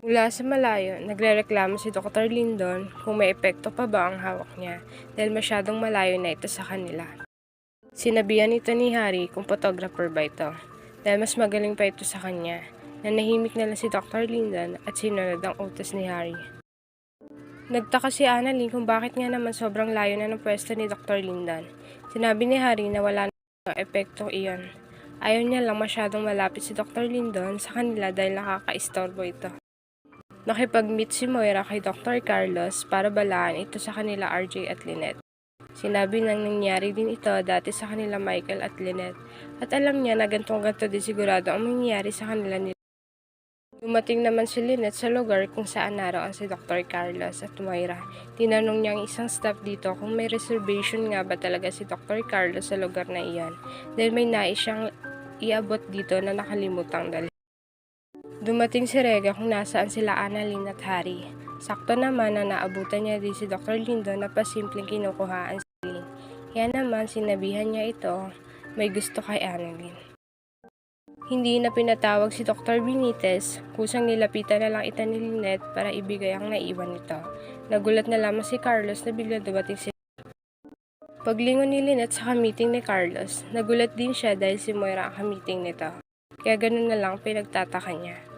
Mula sa malayo, nagrereklamo si Dr. Lindon kung may epekto pa ba ang hawak niya dahil masyadong malayo na ito sa kanila. Sinabihan ito ni Harry kung photographer ba ito dahil mas magaling pa ito sa kanya. Nanahimik na lang si Dr. Lindon at sinunod ang utos ni Harry. Nagtaka si Annalyn kung bakit nga naman sobrang layo na ng pwesto ni Dr. Lindon. Sinabi ni Harry na wala na epekto iyon. Ayaw niya lang masyadong malapit si Dr. Lindon sa kanila dahil nakakaistorbo ito. Nakipag-meet si Moira kay Dr. Carlos para balaan ito sa kanila RJ at Lynette. Sinabi nang nangyari din ito dati sa kanila Michael at Lynette at alam niya na gantong-ganto din sigurado ang mangyayari sa kanila nila. Dumating naman si Lynette sa lugar kung saan naroon si Dr. Carlos at Moira. Tinanong niya ang isang staff dito kung may reservation nga ba talaga si Dr. Carlos sa lugar na iyan dahil may nais siyang iabot dito na nakalimutang dalhin. Dumating si Rega kung nasaan sila Annalyn at Harry. Sakto naman na naabutan niya din si Dr. Lindon na pasimpleng kinukuhaan si Lynn. Kaya naman sinabihan niya ito may gusto kay Annalyn. Hindi na pinatawag si Dr. Benitez, kusang nilapitan na lang ito ni Lynette para ibigay ang naiwan nito. Nagulat na lamang si Carlos na biglang dumating si Paglingon ni Lynette sa kamiting ni Carlos, nagulat din siya dahil si Moira ang kamiting nito. Kaya ganun na lang pinagtataka niya.